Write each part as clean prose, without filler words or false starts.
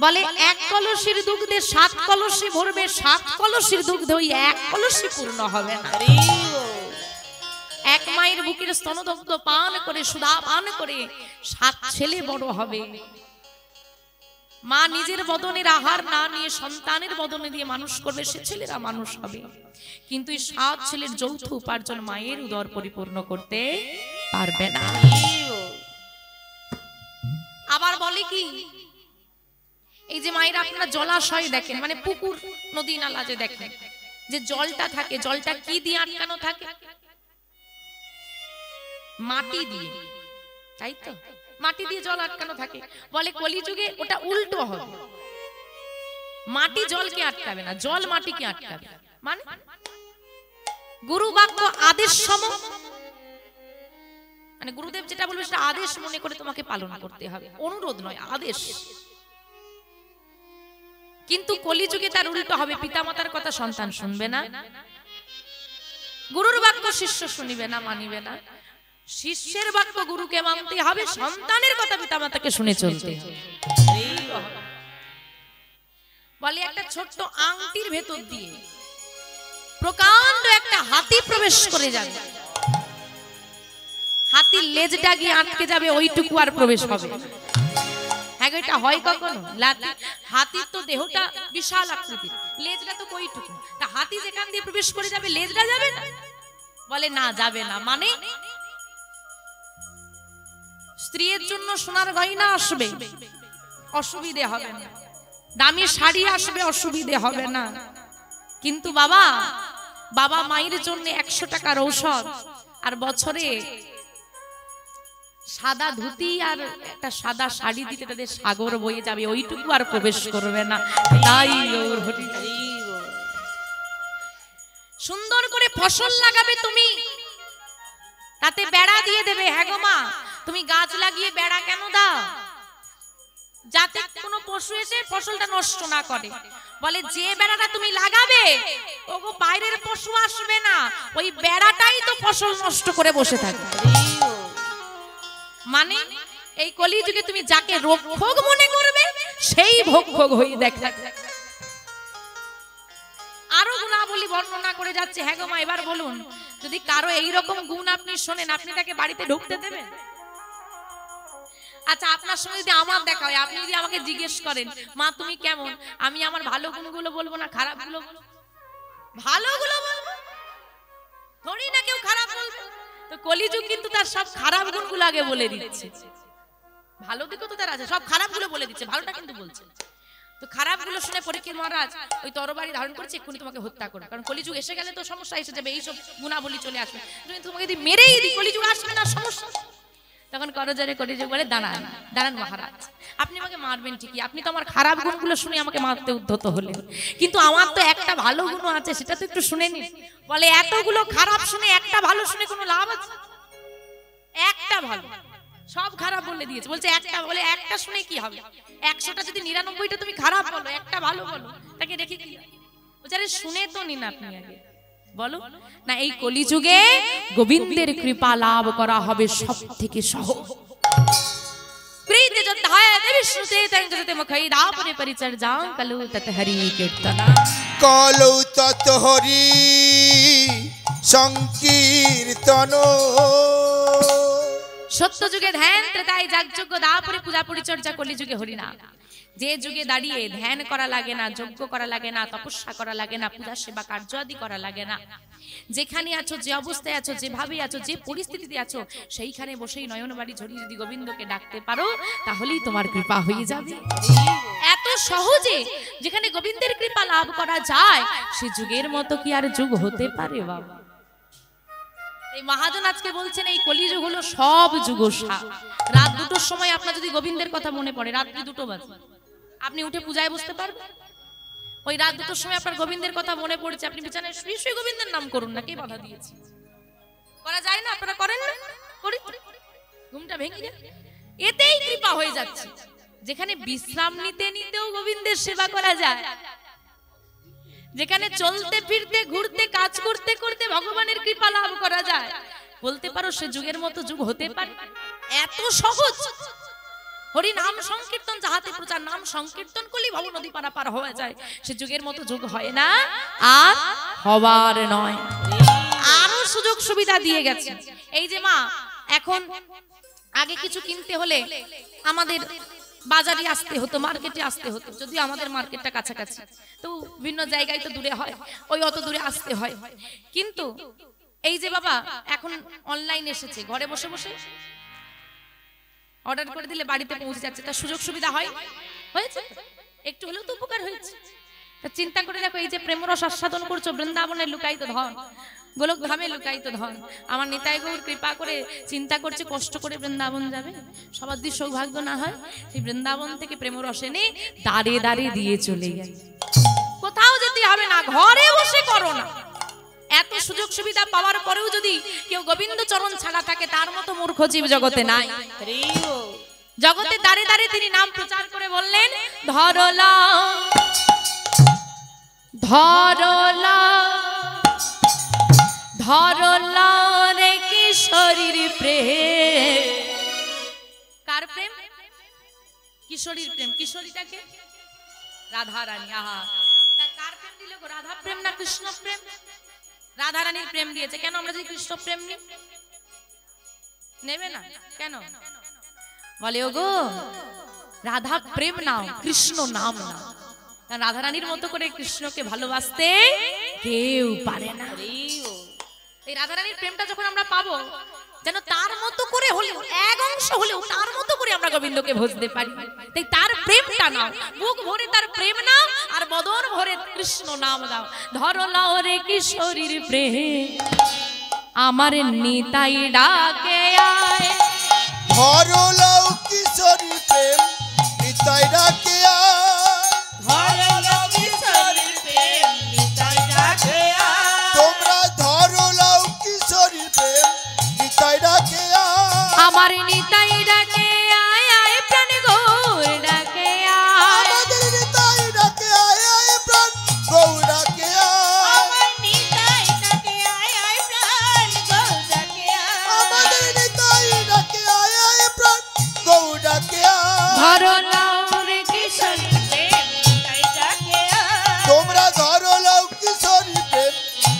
বলে এক কলসির দুগ্ধে 7 কলসি ভরবে, 7 কলসির দুগ্ধে ওই 1 কলসি পূর্ণ হবে না। এক মায়ের বুকের স্তনদগ্ধ পান করে, সুধা পান করে 7 ছেলে বড় হবে। মা নিজের বদনের আহার না নিয়ে সন্তানের বদনে দিয়ে মানুষ করবে, সে ছেলেরা মানুষ হবে। কিন্তু এই 7 ছেলের যৌথ উপার্জন মায়ের উদর পরিপূর্ণ করতে পারবে না। আবার বলে কি, এই যে মায়েরা আপনারা জলাশয় দেখেন, মানে পুকুর নদী নালা যে দেখেন, যে জলটা থাকে, জলটা কি দিয়ে আটকানো থাকে? মাটি দিয়ে, তাই তো? মাটি দিয়ে জল আটকানো থাকে। বলে কলিযুগে ওটা উল্টো হবে, মাটি জলকে আটকাবে না, জল মাটিকে আটকাবে। মানে গুরু বাক্য আদেশ সম, মানে গুরুদেব যেটা বলবে সেটা আদেশ মনে করে তোমাকে পালন করতে হবে, অনুরোধ নয়, আদেশ। কিন্তু কলিযুগে তার উল্টো হবে, পিতামাতার কথা সন্তান শুনবে না, গুরুর বাক্য শিষ্য শুনিবে না, মানিবে না। শিষ্যের বাক্য গুরুকে মানতে হবে, সন্তানের কথা পিতামাতাকে শুনে চলতে হবে। বলে একটা ছোট্ট আংটির ভেতর দিয়ে প্রকাণ্ড একটা হাতি প্রবেশ করে যাবে, হাতির লেজটা গিয়ে আটকে যাবে, ওইটুকু আর প্রবেশ হবে। হ্যাঁ, এটা হয় কখনো? হাতির তো দেহটা বিশাল আকৃতির, লেজটা তো কইটুকু, তা হাতি যেখান দিয়ে প্রবেশ করে যাবে লেজটা যাবে না? বলে না, যাবে না। মানে স্ত্রীর জন্য সোনার গয়না আসবে, অসুবিধে হবে না, দামি শাড়ি আসবে, অসুবিধে হবে না। কিন্তু বাবা মায়ের জন্য 100 টাকার ঔষধ আর বছরে সাদা ধুতি আর একটা সাদা শাড়ি দিতে তাদের সাগর বয়ে যাবে, ওইটুকু আর প্রবেশ করবে না। তাই সুন্দর করে ফসল লাগাবে তুমি, তাতে বেড়া দিয়ে দেবে। হ্যাঁ গো মা, তুমি গাছ লাগিয়ে বেড়া কেন দাও? যাতে কোনো পশু এসে ফসলটা নষ্ট না করে। বলে যে বেড়াটা তুমি লাগাবে ওগো বাইরের পশু আসবে না, ওই বেড়াটাই তো ফসল নষ্ট করে বসে থাকবে। মানে এই কলিযুগে তুমি যাকে রক্ষক মনে করবে সেই ভক্ষক হয়ে দেখা। আরো গুণাবলী বর্ণনা করে যাচ্ছে। হ্যাঁ গো মা, এবার বলুন, যদি কারো এইরকম গুণ আপনি শোনেন, আপনি তাকে বাড়িতে ঢুকতে দেবেন? আচ্ছা, আপনার সঙ্গে যদি আমার দেখা হয়, আপনি যদি আমাকে জিজ্ঞেস করেন মা তুমি কেমন, আমি আমার ভালো গুণগুলো বলবো না খারাপ গুলো? ভালোগুলো বলবো, ধরি না কেউ খারাপ বলবো। তো কলিযুগ কিন্তু তার সব খারাপ গুণগুলো আগে বলে দিচ্ছে, ভালো দিকও তো তার আছে, সব খারাপ গুলো বলে দিচ্ছে, ভালোটা কিন্তু বলছে। তো খারাপ গুলো শুনে পরীক্ষিত মহারাজ ওই তরবারি ধারণ করেছে, এক্ষুনি তোমাকে হত্যা করো, কারণ কলিযুগ এসে গেলে তো সমস্যা এসে যাবে, এইসব গুণাবলী চলে আসবে। তুমি তোমাকে যদি মেরেই দিই কলিযুগ আসবে না, সমস্যা। তখন করজরে কলিযুগ বলে দাঁড়ান দাঁড়ান মহারাজ, আপনি আমাকে মারবেন ঠিকই, আপনি তো আমার খারাপ গুণগুলো শুনে আমাকে মারতে উদ্ধত হলেন, কিন্তু আমার তো একটা ভালো গুণ আছে, সেটা তো একটু শুনে নিন। বলে এতগুলো খারাপ শুনে একটা ভালো শুনে কোনো লাভ আছে? একটা ভালো, সব খারাপ বলে দিয়েছে, বলছে একটা, বলে একটা শুনে কি হবে? 100টা যদি 99টা তুমি খারাপ বলো, একটা ভালো বলো, তাকে রেখে কি? বলছে শুনে তো নিন আপনি আগে, বলো না। এই কলিযুগে গোবিন্দের কৃপা লাভ করা হবে সব থেকে সহজ। কলৌ তত হরি সংকীর্তন। সত্য যুগে ধ্যান, ত্রেতায় যাগযজ্ঞ, দাপরে পূজা পরিচর্যা, কলিযুগে হরিনাম। যে যুগে দাঁড়িয়ে ধ্যান করা লাগে না, যজ্ঞ করা লাগে না, তপস্যা করা লাগে না, পূজা সেবা কার্য আদি করা লাগে না, যেখানে আছো, যে অবস্থায় আছো, যেভাবে আছো, যে পরিস্থিতিতে আছো, সেইখানে বসেই নয়ন বাড়ি ঝরিয়ে যদি গোবিন্দকে ডাকতে পারো, তাহলেই তোমার কৃপা হয়ে যাবে। এত সহজে যেখানে গোবিন্দের কৃপা লাভ করা যায়, সে যুগের মতো কি আর যুগ হতে পারে বাবা? এই মহাজন আজকে বলছেন এই কলিযুগ হলো সব যুগ। রাত 2টোর সময় আপনার যদি গোবিন্দের কথা মনে পড়ে, রাত্রি 2টো বাজে, আপনি উঠে পূজায় বসতে পারবেন? ওই রাত 2টোর সময় আপনার গোবিন্দের কথা মনে পড়েছে, আপনি বিছানায় শুয়ে শুয়ে গোবিন্দের নাম করুন না, কে বাধা দিয়েছে? করা যায় না? আপনারা করেন না? করি, ঘুমটা ভেঙে যায়, এতেই কৃপা হয়ে যাচ্ছে। যেখানে বিশ্রাম নিতে নিতেও গোবিন্দের সেবা করা যায়, যেখানে চলতে ফিরতে ঘুরতে কাজ করতে করতে ভগবানের কৃপা লাভ করা যায়, বলতে পারো সে যুগের মতো যুগ হতে পারে? এত সহজ হরি নাম সংকীর্তন যাহাতে প্রচার, নাম সংকীর্তন করলেই ভব নদী পারাপার হয়ে যায়। সে যুগের মতো যুগ হয় না আর হবার নয়। আরো সুযোগ সুবিধা দিয়ে গেছে। এই যে মা, এখন আগে কিছু কিনতে হলে আমাদের বাজারে আসতে হতো, মার্কেটে আসতে হতো, যদিও আমাদের মার্কেটটা কাছাকাছি, তো বিভিন্ন জায়গায় তো দূরে হয়, ওই অত দূরে আসতে হয়। কিন্তু এই যে বাবা এখন অনলাইন এসেছে, ঘরে বসে বসে অর্ডার করে দিলে বাড়িতে পৌঁছে যাচ্ছে, তার সুযোগ সুবিধা হয়েছে, একটু হলেও তো উপকার হয়েছে। তা চিন্তা করে দেখো, এই যে প্রেমরস আস্বাদন করছো, বৃন্দাবনের লুকায়িত ধন, গোলক ধামে লুকায়িত ধন, আমার নিতাই গৌর কৃপা করে চিন্তা করছে কষ্ট করে বৃন্দাবন যাবে, সবার যদি সৌভাগ্য না হয় সেই বৃন্দাবন থেকে প্রেমরস এনে দাঁড়িয়ে দাঁড়িয়ে দিয়ে চলে গেছে। কোথাও যেতে হবে না, ঘরে বসে করো না। এত সুযোগ সুবিধা পাওয়ার পরেও যদি কেউ গোবিন্দ চরণ ছাড়া থাকে, তার মতো মূর্খ জীব জগতে নাই। জগতে দাঁড়িয়ে দাঁড়িয়ে তিনি নাম প্রচার করে বললেন, ধরলা ধরলা ধরলা রে কিশোরীর প্রেম। কার প্রেম? কিশোরীর প্রেম। কিশোরীটাকে রাধা রানী। আহা, কার প্রেম দিল গো? রাধা প্রেম না কৃষ্ণ প্রেম? রাধা রানীর প্রেম দিয়েছে। কেন আমরা যদি কৃষ্ণ প্রেম নেবে না কেন? বলে ওগো রাধা প্রেম নাও, কৃষ্ণ নাম নাও। রাধা রানীর মতো করে কৃষ্ণকে ভালোবাসতে কেউ পারে না। এই রাধা রানীর প্রেমটা যখন আমরা পাবো, যেন তার মতো করে হলেও, এক অংশ হলেও তার মতো করে আমরা গোবিন্দকে ভজতে পারি। তাই তার প্রেমটা নাও, বুক ভরে তার প্রেম নাও, আর বদন ভরে কৃষ্ণ নাম দাও। ধরলাও রে কিশোরীর প্রেম, আমার নিতাই ডাকে আয়। ধরলাও কিশোরীর প্রেম, নিতাই ডাকে আয়। ধরলাও কিশোরীর প্রেম, নিতাই ডাকে আয়। তোমরা ধরলাও কিশোরীর প্রেম, নিতাই ডাকে আয়। আমার নিতাই ডাকে আয়, আয় প্রাণ গৌর ডাকে আয়। আমাদের নিতাই ডাকে আয়, আয় প্রাণ গৌর ডাকে আয়। আমার নিতাই ডাকে আয়, আয় প্রাণ গৌর ডাকে আয়। আমাদের নিতাই ডাকে আয়, আয় প্রাণ গৌর ডাকে আয়। ধরলাও রে কিশোরীর প্রেম, নিতাই ডাকে আয়। তোমরা ধরলাও কিশোরীর প্রেম,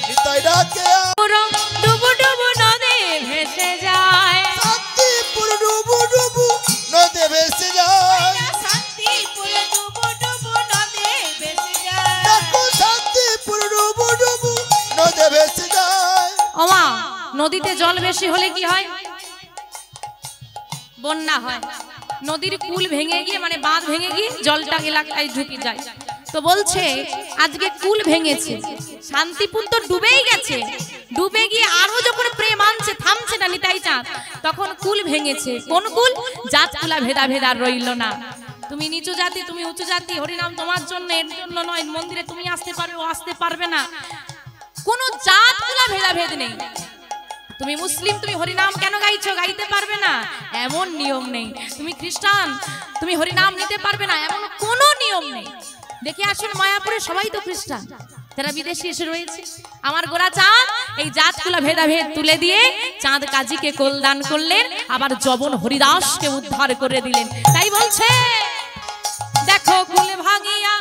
নিতাই ডাকে আয়। পুরম ডুবু ডুবু নদে ভেসে যায়। শান্তিপুর ডুবু ডুবু নদে ভেসে যায়। শান্তিপুর ডুবু ডুবু নদে ভেসে যায়। দেখো শান্তিপুর ডুবু ডুবু নদে ভেসে যায়। ওমা, নদীতে জল বেশি হলে কি হয়? বন্যা হয়। নদীর কুল ভেঙে গিয়ে, মানে বাঁধ ভেঙে গিয়ে জলটা এলাকায় ঢুকে যায়। তো বলছে আজকে কুল ভেঙেছে, শান্তিপুর তো ডুবেই গেছে, ডুবে গিয়ে আরো যখন প্রেম আনছে, থামছে না নিতাই চাঁদ, তখন কুল ভেঙেছে। কোন কুল? জাতকুলা ভেদা ভেদা রইল না। তুমি নিচু জাতি, তুমি উঁচু জাতি, হরিনাম তোমার জন্য, এর জন্য নয়। মন্দিরে তুমি আসতে পারবে, ও আসতে পারবে না, কোন জাতকুলা ভেদাভেদ নেই। তুমি মুসলিম, তুমি হরিনাম কেন গাইছো? গাইতে পারবে না, এমন নিয়ম নেই। তুমি খ্রিস্টান, তুমি হরিনাম নিতে পারবে না, এমন কোনো নিয়ম নেই। দেখে আসুন মায়াপুরে সবাই তো খ্রিস্টান, যারা বিদেশি এসে রয়েছে। আমার গোরা চাঁদ এই জাতগুলা ভেদাভেদ তুলে দিয়ে চাঁদ কাজীকে কল্যাণ করলেন, আবার জবন হরিদাসকে উদ্ধার করে দিলেন। তাই বলছে দেখো কুল ভাঙিয়া,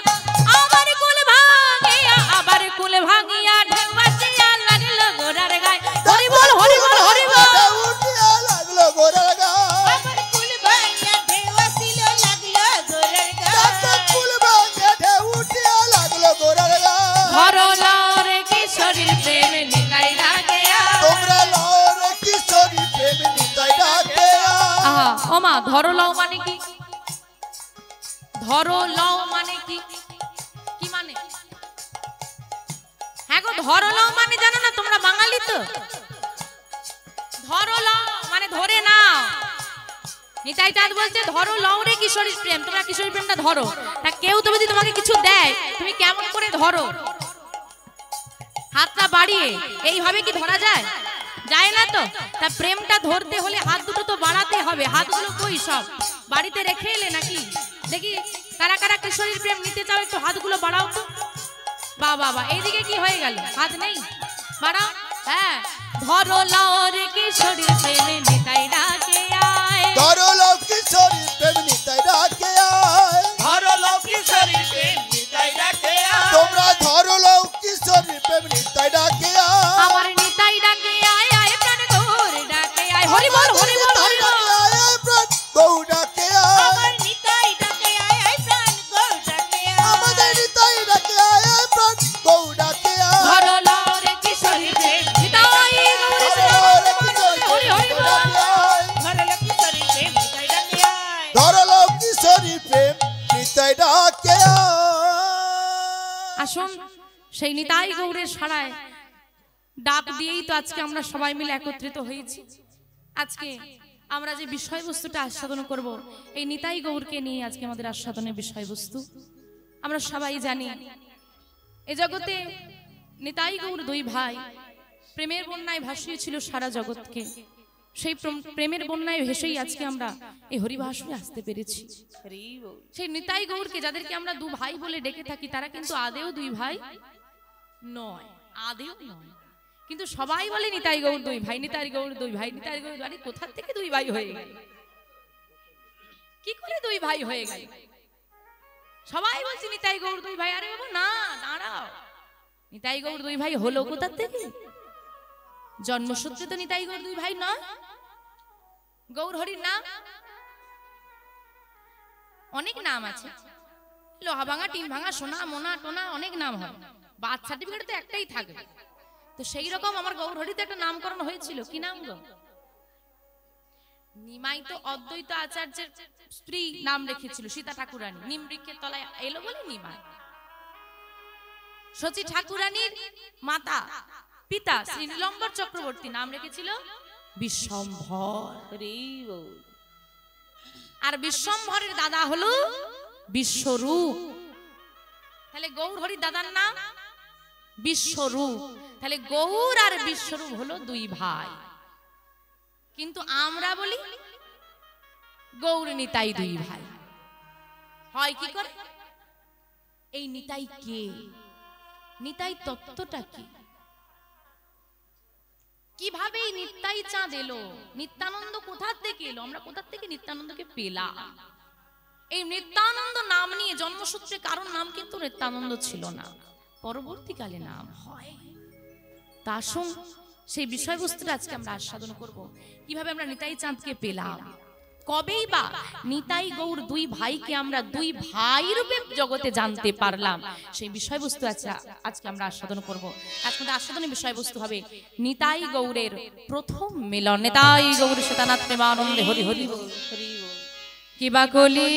আবার কুল ভাঙিয়া, আবার কুল ভাঙিয়া ঢেউ আসিয়া লাগলো গোরার গায়ে। হরি বল হরি বল হরি বল। উঠিয়া লাগলো গোরার গায়ে। আমার কুল ভাঙিয়া ঢেউ আসিল লাগলো গোরার দেখো গায়ে। কুল ভাঙিয়া ঢেউ উঠিয়া লাগলো গোরার গায়ে। ধরলাও রে কিশোরীর প্রেম, নিতাই ডাকে আয়। তোমরা লও রে কিশোরীর প্রেম, নিতাই ডাকে আয়। আহা, ওমা, ধরলাও মানে কি? ধরলাও মানে কি? কি মানে? হ্যাঁ গো, ধরলাও মানে জানো না তোমরা? বাঙালি তো। ধরলাও মানে ধরে নাও। নিতাই চাঁদ বলছে ধরলাও রে কিশোরীর প্রেম, তোমরা কিশোরীর প্রেমটা ধরো। তা কেউ তো যদি তোমাকে কিছু দেয়, তুমি কেমন করে ধরো? হাতটা বাড়িয়ে এইভাবে কি ধরা যায়? যায় না তো। তা প্রেমটা ধরতে হলে হাত দুটো তো বাড়াতে হবে। হাতগুলো কই? সব বাড়িতে রেখে এলে নাকি? দেখি কারা কারা কিশোরীর প্রেম নিতে চাও, একটু হাতগুলো বাড়াও তো। বাবা, এইদিকে কি হয়ে গেল? হাত নেই, বাড়াও। হ্যাঁ, ধরলাও রে কিশোরীর প্রেম, নিতাই ডাকে আয়। ধরলাও কিশোরীর প্রেম, নিতাই নিতাই ডাকে আয় ধরো লক্ষ্মীশ্বরী প্রেম নিতাই ডাকে আয় তোমরা ধরো লও কিশোরী প্রেম নিতাই ডাকে আয় আমার নিতাই ডাকে আয় আয় প্রাণ গৌর ডাকে আয় হরি বল হরি বল হরি বল গৌ ডাকে আয় আমার নিতাই ডাকে আয় আয় প্রাণ গৌর ডাকে আয় আমাদের নিতাই ডাকে আয় প্রাণ গৌ ডাকে আয় ধরো লরে কিশোরী প্রেম নিতাই গৌর হরি হরি বল ধরো লক্ষ্মীশ্বরী প্রেম নিতাই ডাকে আয় ধরো লও কিশোরী প্রেম নিতাই ডাকে আয় আসুন সেই নিতাই গৌরের সাড়ায় ডাক দিয়েই তো আজকে আমরা সবাই মিলে একত্রিত হয়েছি। আজকে আমরা যে বিষয়বস্তুটা আস্বাদন করব এই নিতাই গৌরকে নিয়ে আজকে আমাদের আস্বাদনের বিষয়বস্তু। আমরা সবাই জানি এই জগতে নিতাই গৌর দুই ভাই প্রেমের বন্যায় ভাসিয়েছিল সারা জগৎকে। সেই প্রেমের বন্যায় ভেসেই আজকে আমরা এই হরিভাসনে আসতে পেরেছি। হরি বল সেই নিতাই গৌরকে যাদেরকে আমরা দু ভাই বলে ডেকে থাকি তারা কিন্তু আদেও দুই ভাই নয়, আদেও নয়, কিন্তু সবাই বলে নিতাই গৌর দুই ভাই, নিতাই গৌর দুই ভাই, নিতাই গৌর। আরে কোথা থেকে দুই ভাই হয়ে গেল? কি করে দুই ভাই হয়ে গেল? সবাই বলছে নিতাই গৌর দুই ভাই। আরে বাবা না, দাঁড়াও, নিতাই গৌর দুই ভাই হলো কোথা থেকে? জন্মসূত্রে তো নিতাই গৌর দুই ভাই নয়। গৌর হরির নাম অনেক নাম আছে, লোহা ভাঙা, টিন ভাঙা, সোনা মোনা টোনা, অনেক নাম হয়। বার্থ সার্টিফিকেট তো একটাই থাকবে। তো সেই রকম আমার গৌর হরিতে একটা নামকরণ হয়েছিল। কি নাম গো? নিমাই তো অদ্বৈত আচার্যের স্ত্রী নাম রেখেছিল সীতা ঠাকুরানী। নিম বৃক্ষের তলায় এলো বলে নিমাই। শচী ঠাকুরানীর মাতা পিতা শ্রী নীলম্বর চক্রবর্তী নাম রেখেছিল বিশ্বম্ভর। হরি বল আর বিশ্বম্ভরের দাদা হলো বিশ্বরূপ। তাহলে গৌর হরির দাদার নাম বিশ্বরূপ। তাহলে গৌর আর বিশ্বরূপ হলো দুই ভাই। কিন্তু আমরা বলি গৌর নিতাই দুই ভাই। হয় কি করে? এই নিতাই কে? নিতাই তত্ত্বটা কি? কিভাবে এই নিতাই চাঁদ এলো? নিত্যানন্দ কোথা থেকে এলো? আমরা কোথা থেকে নিত্যানন্দকে পেলাম? এই নিত্যানন্দ নাম নিয়ে জন্মসূত্রে কারণ নাম কিন্তু নিত্যানন্দ ছিল না, পরবর্তীকালে নাম হয়। তা শুন, সেই বিষয়বস্তুটা আজকে আমরা আস্বাদন করব। কিভাবে আমরা নিতাই চাঁদকে পেলাম, কবেই বা নিতাই গৌর দুই ভাইকে আমরা দুই ভাই রূপে জগতে জানতে পারলাম, সেই বিষয়বস্তু আজকে আমরা আস্বাদন করব। আজকে আস্বাদনের বিষয়বস্তু হবে নিতাই গৌরের প্রথম মিলন। নিতাই গৌর শ্বেতানাথ প্রেমানন্দে হরি হরি বল। হরি বল কিবা কলি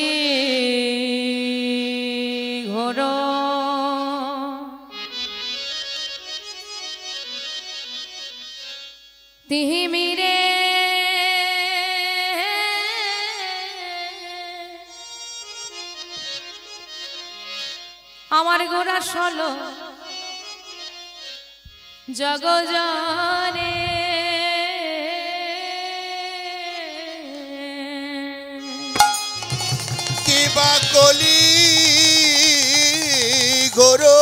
ঘোর তিমিরে আমার গোরা সলো জগজনে কিবা কলি গরো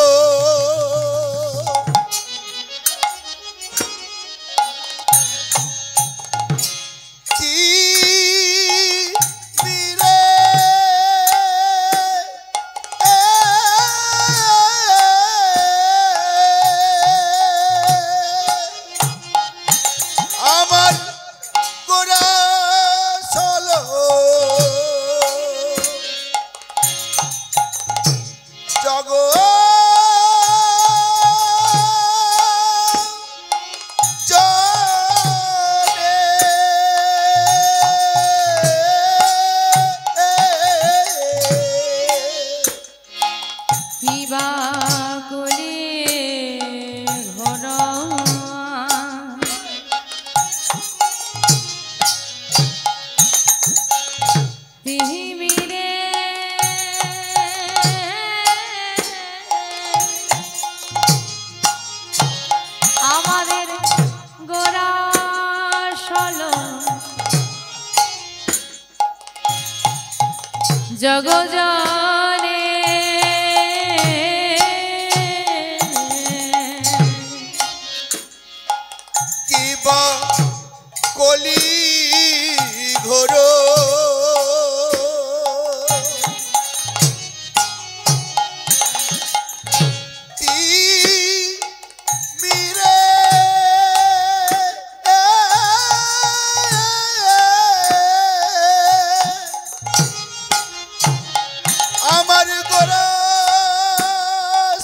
আমার গোরা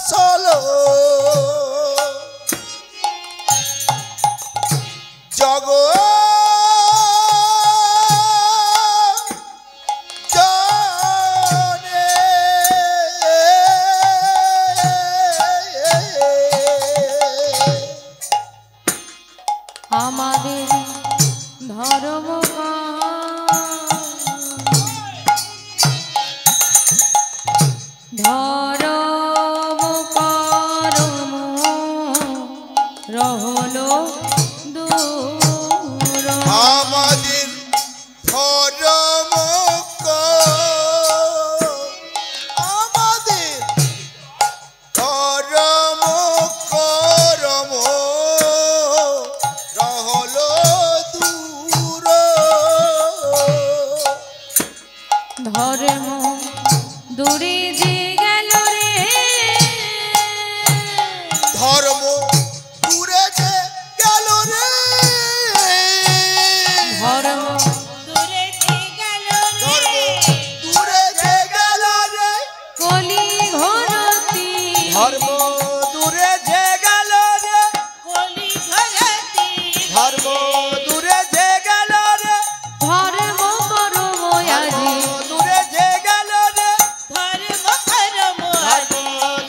চলো জগ আমাদের ধর্ম ধর্ম করম রহলো দূর আমাদের ধর্ম আমাদের ধর্ম করম রহলো দূর ধর্ম দূরে যে গেল রে ধর্ম দূরে যে গেল রে ধর্ম দূরে যে গেল ধর্ম রে দূরে যে গেল রে কলি ঘরতি ধর্ম দূরে যে গেল রে কলি ঘরতি ধর্ম দূরে যে গেল রে ধর্ম করম আজি দূরে যে গেল রে ধর্ম করম ধর্ম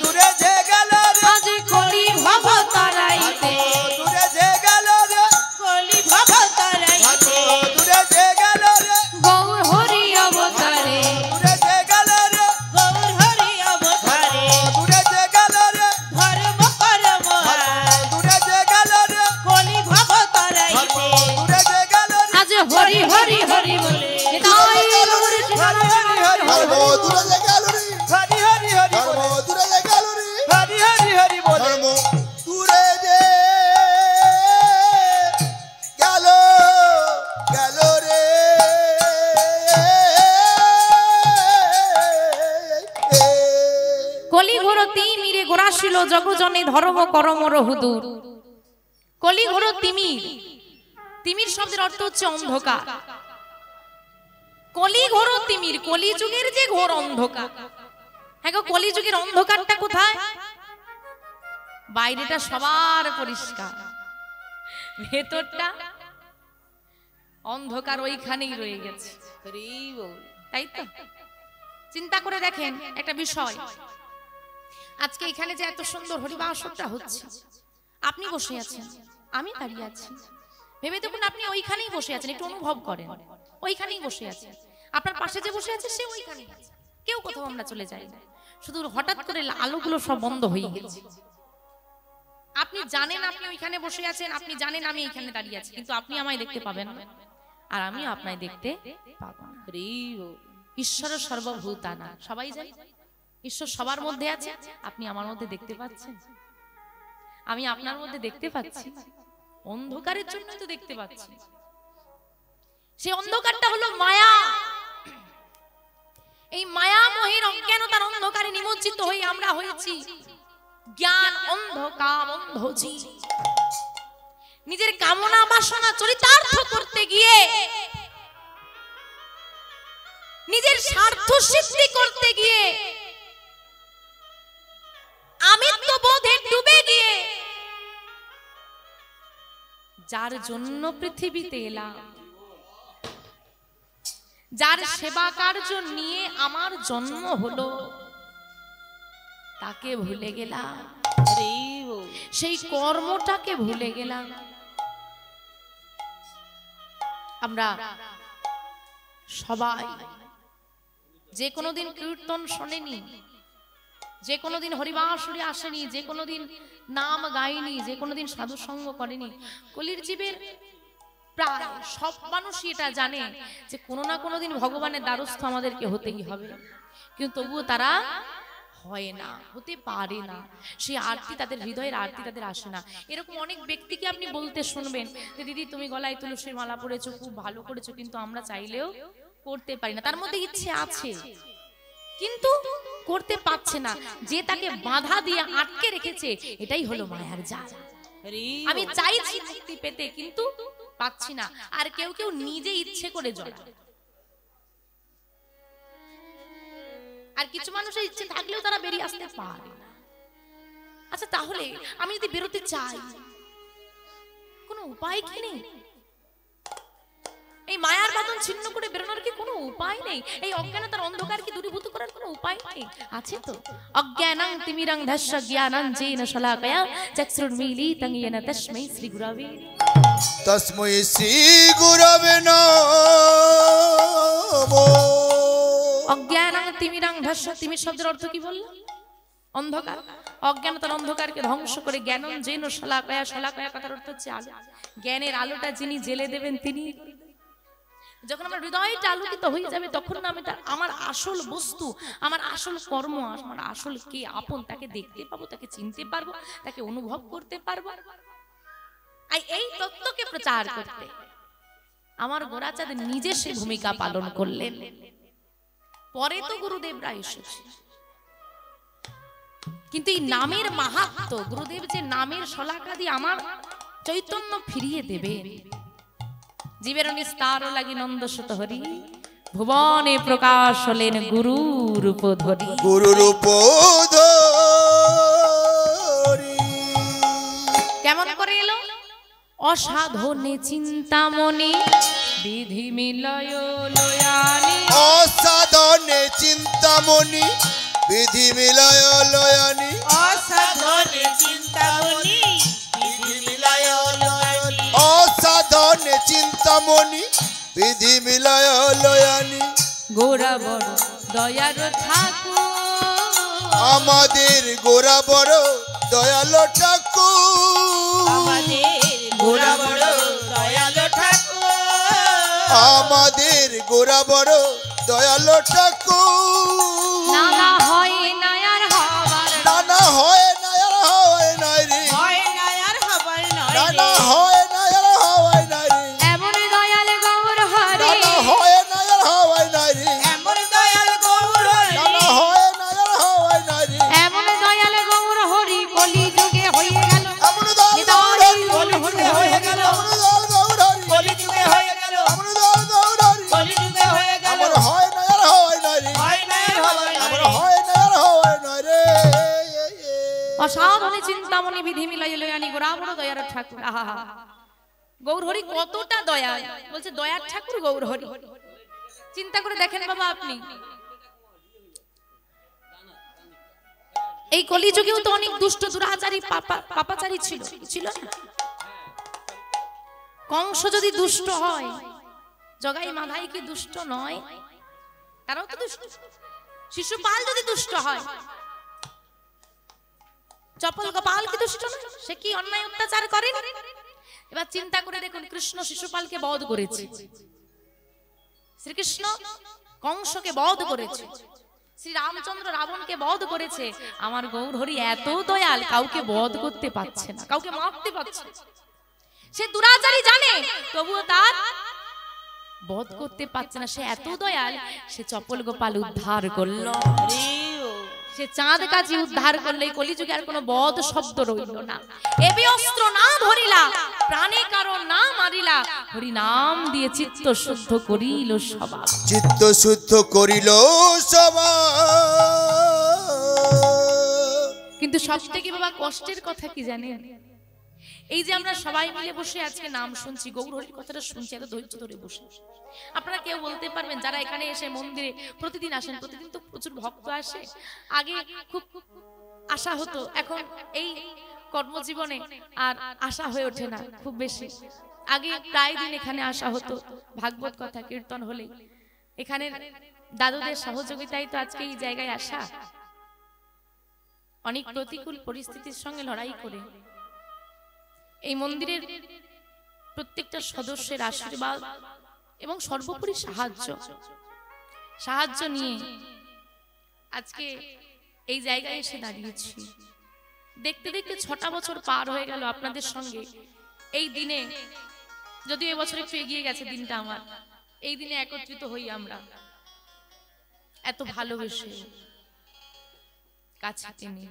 দূরে যে গেল রে আজ কলি ভব তারাইতে দূরে যে গেল রে কলি ভব তারাইতে দূরে যে গেল রে গৌর হরি অবতারে দূরে যে গেল রে গৌর হরি অবতারে দূরে যে গেল রে ধর্ম করম দূরে যে গেল রে কলি ভব তারাইতে দূরে যে গেল রে আজ হরি হরি হরি বলে নিতাই গৌর ধর্ম দূরে যে গেল রে হরি হরি হরি ধর্ম বলে দূরে যে গেল রে হরি হরি হরি বলে ধর্ম দূরে যে গেল গেল রে কলি ঘোরতি মিরে গোরাশিল জগজনে ধর্ম করম রহুদূর কলি ঘোর তিমির তিমির শব্দের অর্থ হচ্ছে অন্ধকার কলি ঘোর তিমির কলি যুগের যে ঘোর অন্ধকার হ্যাঁ গো কলি যুগের অন্ধকারটা কোথায় বাইরেটা সবার পরিষ্কার ভেতরটা অন্ধকার ওইখানেই রয়ে গেছে তাই তো চিন্তা করে দেখেন একটা বিষয় আজকে এখানে যে এত সুন্দর হরিবাসরটা হচ্ছে আপনি বসে আছেন আমি দাঁড়িয়ে আছি ভেবে দেখুন আপনি ওইখানেই বসে আছেন একটু অনুভব করেন ওইখানেই বসে আছেন আপনার পাশে যে বসে আছে সে ওইখানেই আছে কেউ কোথাও আমরা চলে যাই না শুধু হঠাৎ করে আলোগুলো সব বন্ধ হয়ে গেছে আপনি জানেন আপনি ওইখানে বসে আছেন আপনি জানেন আমি এখানে দাঁড়িয়ে আছি কিন্তু আপনি আমায় দেখতে পাবেন না আর আমিও আপনায় দেখতে পাবো না ঈশ্বর সর্বভূতানা সবাই জানে ঈশ্বর সবার মধ্যে আছে আপনি আমার মধ্যে দেখতে পাচ্ছেন আমি আপনার মধ্যে দেখতে পাচ্ছি অন্ধকারের জন্য তো দেখতে পাচ্ছি সেই অন্ধকারটা হলো মায়া এই মায়া মোহের অজ্ঞানতার অন্ধকারে নিমজ্জিত হয়ে আমরা হয়েছি জ্ঞান অন্ধকার অন্ধজি নিজের কামনা বাসনা চরিতার্থ করতে গিয়ে নিজের স্বার্থ সিদ্ধি করতে গিয়ে আমিত্ব বোধে ডুবে গিয়ে যার জন্য পৃথিবীতে এলাম যার সেবা কার্য নিয়ে আমার জন্ম হলো তাকে ভুলে গেলাম সেই কর্মটাকে ভুলে গেলাম আমরা সবাই যে কোনোদিন কীর্তন শোনেনি যে কোনোদিন হরিবাসরে আসেনি যে কোনোদিন নাম গায়নি যে কোনোদিন সাধু সঙ্গ করেনি কলির জীবের প্রায় সব মানুষই এটা জানে যে কোনো না কোনোদিন ভগবানের দ্বারস্থ আমাদেরকে হতেই হবে কিন্তু তবুও তারা হয় না হতে পারে না সেই আরতি তাদের হৃদয়ের আরতি তাদের আসে না এরকম অনেক ব্যক্তিকে আপনি বলতে শুনবেন যে দিদি তুমি গলায় তুলসীর মালা পরেছো খুব ভালো করেছো কিন্তু আমরা চাইলেও করতে পারি না তার মধ্যে ইচ্ছে আছে কিন্তু করতে পারছে না যে তাকে বাধা দিয়ে আটকে রেখেছে এটাই হলো মায়ার জাল আমি চাইছি মুক্তি পেতে কিন্তু পাচ্ছি না আর কেউ কেউ নিজে ইচ্ছে করে জড়ায় আর কিছু মানুষের ইচ্ছে থাকলেও তারা বেরিয়ে আসতে পারে না। আচ্ছা তাহলে আমি যদি বেরোতে চাই কোনো উপায় কি নেই? এই মায়ার বাঁধন ছিন্ন করে বেরোনোর কি কোনো উপায় নেই? এই অজ্ঞানতার অন্ধকার কি দূরীভূত করার কোনো উপায় নেই? আছে তো। অজ্ঞানং তিমিরং ধস্য জ্ঞানং যেন শলাকয়া চক্ষুর্মীলিতং येन তস্मै শ্রী গুরবে তস্मै শ্রী গুরবে নমঃ। অজ্ঞানং তিমিরং ধস্য, তিমির শব্দের অর্থ কি বললাম? অন্ধকার। অজ্ঞানতার অন্ধকারকে ধ্বংস করে জ্ঞানং যেন শলাকয়া, শলাকয়া কথার অর্থ হচ্ছে আলো। জ্ঞানের আলোটা যিনি জ্বেলে দেবেন তিনি। যখন আমার হৃদয়টা আলোকিত হয়ে যাবে তখন না আমি আমার আসল বস্তু, আমার আসল কর্ম, আমার আসল কে আপন তাকে দেখতে পাবো, তাকে চিনতে পারবো, তাকে অনুভব করতে পারবো। এই তত্ত্বকে প্রচার করতে আমার গোরাচাঁদ নিজে সে ভূমিকা পালন করলেন। পরে তো গুরুদেবরা এসেছে, কিন্তু এই নামের মাহাত্ম্য, গুরুদেব যে নামের শলাকা দিয়ে আমার চৈতন্য ফিরিয়ে দেবেন। জীবের নিস্তার লাগি নন্দ সুত হরি, ভুবনে প্রকাশ হলেন গুরু রূপ ধরি। গুরু রূপ ধরি। কেমন করে এলো? অসাধনে চিন্তামণি বিধি মিলয় লয়ানি। অসাধনে চিন্তামণি বিধি মিলয় লয়ানি। অসাধনে চিন্তামণি বিধি মিলয় লয়ানি। অসাধনে চিন্তামণি বিধি মিলয় লয়ানি। গোরা বড় দয়ার ঠাকুর, আমাদের গোরা বড় দয়ালো ঠাকুর। আমাদের গোরা বড় দয়ালো ঠাকুর। আমাদের গোরা বড় দয়ালো ঠাকুর। নানা হয় নায়ার হবার, নানা হয় না আর হয় নাই রে। হয় না আর হবার নয় নানা রে। হয় না আর হয় নাই রে। এমন দয়াল গৌর হরে। নানা হয় না আর হয় নাই রে। এমন দয়াল গৌর হরি। নানা হয় না আর হয় নাই রে। এমন দয়াল গৌর হরি কলি যুগে হয়ে গেল। এমন দয়াল গৌর হরি। কলিযুগে হয়ে গেল। এমন দয়াল গৌর হরি। কলিযুগে হয়ে গেল। এমন দয়াল গৌর হরি। কলিযুগে হয়ে গেল। আমার হয় না আর হয় নাই রে। হয় না আর হবার আমার নয় রে। হয় না আর হয় নাই রে। অসাধনে চিন্তামণি বিধি মিলাই লয়ানি গোরা বড় দয়ার ঠাকুর। আহা, গৌর হরি কতটা দয়াল, বলছে দয়ার ঠাকুর গৌর হরি। চিন্তা করে দেখেন বাবা আপনি, এই কলিযুগেও তো অনেক দুষ্ট দুরাচারী পাপাচারী ছিল, ছিল না? কংস যদি দুষ্ট হয়, জগাই মাধাই কি দুষ্ট নয়? তারাও তো দুষ্ট। শিশুপাল যদি দুষ্ট হয়, চপল গোপাল কি দুষ্ট নয়? সে কি অন্যায় অত্যাচার করে? এবার চিন্তা করে দেখুন, কৃষ্ণ শিশুপালকে বধ করেছে, শ্রীকৃষ্ণ কংসকে বধ করেছে, শ্রী রামচন্দ্র রাবণকে বধ করেছে। আমার গৌর হরি এত দয়াল, কাউকে বধ করতে পারছে না, কাউকে মারতে পারছে না। সে দুরাচারী জানে, তবুও তার বধ করতে পারছে না। সে এত দয়াল, সে চপল গোপাল উদ্ধার করলো, সে চাঁদ কাজী উদ্ধার করলে কলিযুগে আর কোনো বধ শব্দ রইল না। এবি অস্ত্র না ধরিলা, প্রাণে কারণ না মারিলা, হরি নাম দিয়ে চিত্ত শুদ্ধ করিল সবার। চিত্ত শুদ্ধ করিল সবার। কিন্তু সবথেকে বাবা কষ্টের কথা কি জানেন? এই যে আমরা সবাই মিলে বসে আজকে নাম শুনছি, গৌর হরির কথাটা শুনছি এত ধৈর্য ধরে বসে। আপনারা কেউ বলতে পারবেন যারা এখানে এসে মন্দিরে প্রতিদিন আসেন, প্রতিদিন তো প্রচুর ভক্ত আসে, আগে খুব আশা হতো, এখন এই কর্মজীবনে আর আশা হয়ে ওঠে না খুব বেশি। আগে প্রায় দিন এখানে আসা হতো, ভাগবত কথা কীর্তন হলে। এখানে দাদুদের সহযোগিতায় তো আজকে এই জায়গায় আসা। অনেক প্রতিকূল পরিস্থিতির সঙ্গে লড়াই করে এই মন্দিরের প্রত্যেকটা সদস্যের আশীর্বাদ এবং সর্বোপরি সাহায্য নিয়ে আজকে এই জায়গায় এসে দাঁড়িয়েছি। দেখতে দেখতে 6টা বছর পার হয়ে গেল আপনাদের সঙ্গে এই দিনে, যদিও এবছর একটু এগিয়ে গেছে দিনটা আমার। এই দিনে একত্রিত হই আমরা এত ভালোবেসে, কাছে টেনে।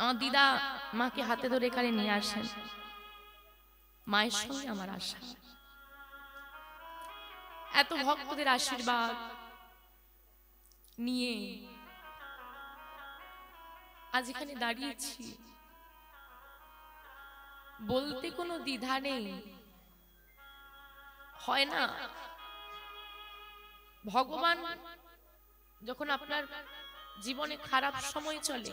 আমার দিদা মাকে হাতে ধরে এখানে নিয়ে আসেন, মায়ের সঙ্গে আমার আশা। এত ভক্তদের আশীর্বাদ, নিয়ে আজ এখানে দাঁড়িয়েছি। বলতে কোনো দ্বিধা নেই, হয় না ভগবান যখন আপনার জীবনে খারাপ সময় চলে,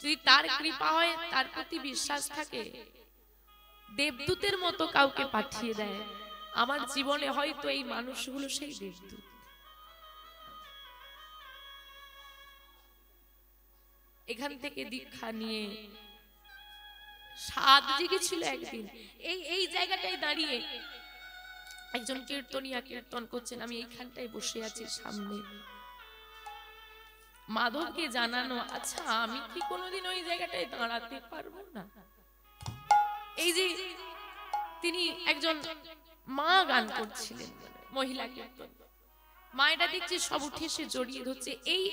যদি তার কৃপা হয়, তার প্রতি বিশ্বাস থাকে, দেবদূতের মতো কাউকে পাঠিয়ে দেয়। আমার জীবনে হয়তো এই মানুষগুলো সেই দেবদূত। এখান থেকে দীক্ষা নিয়ে সাত জেগেছিল একদিন। এই জায়গাটায় দাঁড়িয়ে একজন কীর্তনিয়া কীর্তন করছেন, আমি এইখানটায় বসে আছি সামনে। মাধবকে জানানো, আচ্ছা আমি কি কোনোদিন ওই জায়গাটায় দাঁড়াতে পারবো না? এই যে তিনি একজন মা গান করছিলেন, মহিলা কীর্তন, মায়েরা দেখছি সব উঠে এসে জড়িয়ে ধরছে। এই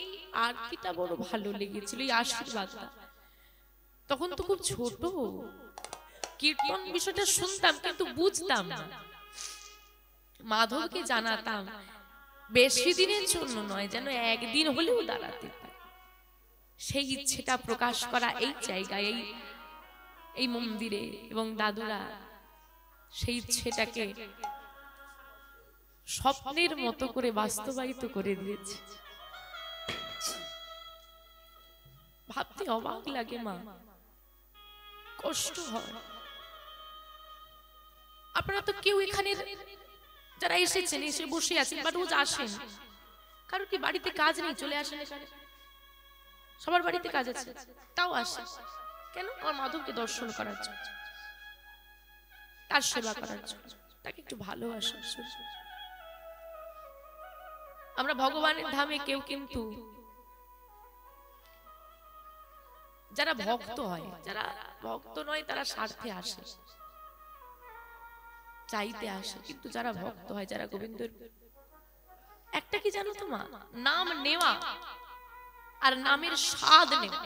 আরতিটা বড় ভালো লেগেছিল, এই আশীর্বাদটা। তখন তো খুব ছোট, কীর্তন বিষয়টা শুনতাম কিন্তু বুঝতাম না। মাধবকে জানাতাম বেশি দিনের জন্য নয়, যেন একদিন হলেও দাঁড়াতে পারে। সেই ইচ্ছেটা প্রকাশ করা এই জায়গায়, এই মন্দিরে, এবং দাদুরা সেই ইচ্ছেটাকে স্বপ্নের মতো করে বাস্তবায়িত করে দিয়েছে। ভাবতে অবাক লাগে মা, কষ্ট হয়। আপনারা তো কেউ এখানে যারা এসেছেন, এসে বসে আছেন বা রোজ আসেন, কারো কি বাড়িতে কাজ নেই চলে আসেন এখানে? সবার বাড়িতে কাজ আছে, তাও আসে কেন? আমার মাধবকে দর্শন করার জন্য, তার সেবা করার জন্য, তাকে একটু ভালোবাসার জন্য। আমরা ভগবানের ধামে কেউ কিন্তু যারা ভক্ত হয়, যারা ভক্ত নয় তারা স্বার্থে আসে, চাইতে আসে। কিন্তু যারা ভক্ত হয়, যারা গোবিন্দর, একটা কি জানো তো মা, নাম নেওয়া আর নামের স্বাদ নেওয়া,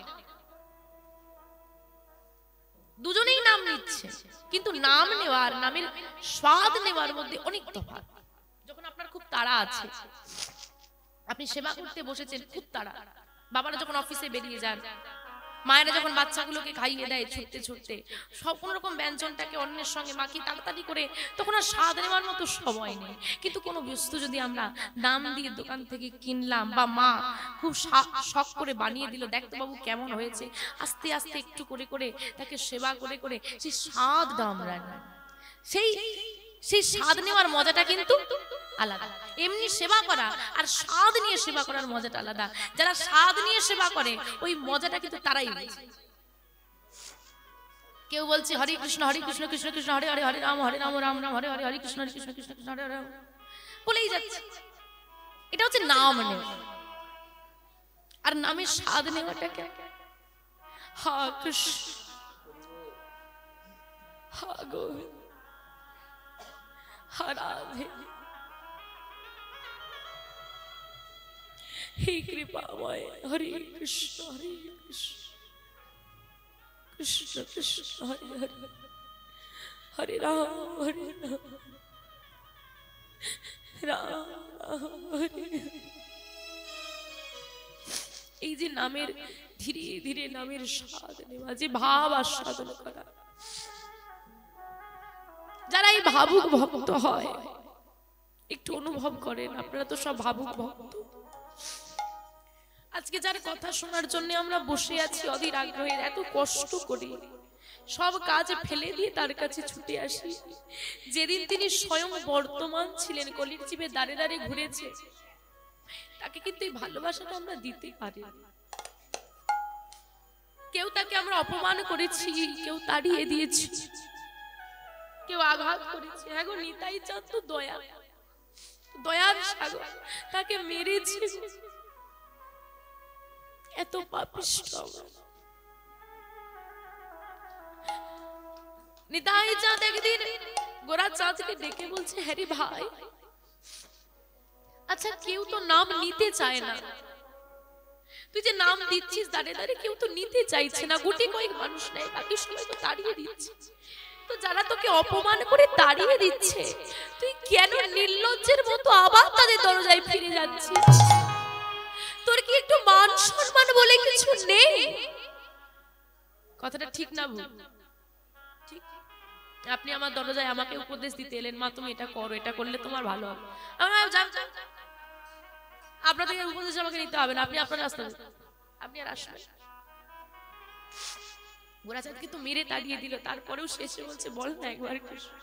দুজনেই নাম নিচ্ছে, কিন্তু নাম নেওয়া আর নামের স্বাদ নেওয়ার মধ্যে অনেক তফাৎ। যখন আপনার খুব তাড়া আছে, আপনি সেবা করতে বসেছেন, খুব তাড়া, বাবারা যখন অফিসে বেরিয়ে যান, মায়েরা যখন বাচ্চাগুলোকে খাইয়ে দেয় ছুটতে ছুটতে, সব কোন রকম ব্যঞ্জনটাকে অন্যের সঙ্গে মাখিয়ে তাড়াতাড়ি করে, তখন আর স্বাদ নেওয়ার মতো সময় নেই। কিন্তু কোনো বস্তু যদি আমরা নাম দিয়ে দোকান থেকে কিনলাম, বা মা খুব শখ করে বানিয়ে দিল, দেখতো বাবু কেমন হয়েছে, আস্তে আস্তে একটু করে করে তাকে সেবা করে করে সেই স্বাদটা আমরা নিই। সেই স্বাদ নেওয়ার মজাটা কিন্তু আলাদা। এমনি সেবা করা আর স্বাদ নিয়ে সেবা করার মজাটা আলাদা। যারা স্বাদ নিয়ে সেবা করে ওই মজাটা কিন্তু তারাই বুঝে। কেউ বলছে হরে কৃষ্ণ কৃষ্ণ কৃষ্ণ হরে হরে, হরে রাম রাম রাম হরে হরে, হরে কৃষ্ণ কৃষ্ণ কৃষ্ণ হরে হরে বলেই যাচ্ছে। এটা হচ্ছে নাম নেওয়া। আর নামের স্বাদ নেওয়াটা কে? হা কৃষ্ণ, হা গোবিন্দ, হা রাধে, হে কৃপাময়, হরে কৃষ্ণ কৃষ্ণ কৃষ্ণ হরে হরে, হরে রাম রাম হরে। এই যে নামের ধীরে ধীরে নামের স্বাদ নেওয়া, যে ভাব আস্বাদন করা, যারা এই ভাবুক ভক্ত হয়, একটু অনুভব করেন। আপনারা তো সব ভাবুক ভক্ত। আজকে যার কথা শোনার জন্য আমরা বসে আছি অধীর আগ্রহে, এত কষ্ট করি, সব কাজ ফেলে দিয়ে তার কাছে ছুটে আসি। যেদিন তিনি স্বয়ং বর্তমান ছিলেন, কলির জীবে দাঁড়ে দাঁড়ে ঘুরেছে, তাকে কিন্তু এই ভালোবাসাটা আমরা দিতে পারি। কেউ তাকে আমরা অপমান করেছি, কেউ তাড়িয়ে দিয়েছি, কেউ আঘাত করেছে। এখন নিতাই চাঁদ তো দয়ার সাগর, তাকে মেরেছে। এত পাপিষ্ঠ নিতাই চাঁদ একদিন গোরা চাঁদকে ডেকে বলছে, হ্যারি ভাই, আচ্ছা কেউ তো নাম নিতে চায় না, তুই যে নাম দিচ্ছিস দাঁড়িয়ে দাঁড়িয়ে, কেউ তো নিতে চাইছে না, গুটি কয়েক মানুষ নেই, বাকি সবাই তো তাড়িয়ে দিচ্ছে। তো যারা তোকে অপমান করে তাড়িয়ে দিচ্ছে, তুই কেন নির্লজ্জের মতো আবার তাদের দরজায় ফিরে যাচ্ছিস? তোর কি একটু মান সম্মান বলে কিছু নেই? কথাটা ঠিক না ভুল? ঠিক। আপনি আমার দরজায় আমাকে উপদেশ দিতে এলেন, মা তুমি এটা করো, এটা করলে তোমার ভালো হবে। আপনাদের উপদেশ আমাকে নিতে হবে না, আপনি আপনার রাস্তা আপনি আর আসবেন। গোরাচাঁদকে তো মেরে তাড়িয়ে দিল, তারপরেও শেষে বলছে বল না একবার কৃষ্ণ।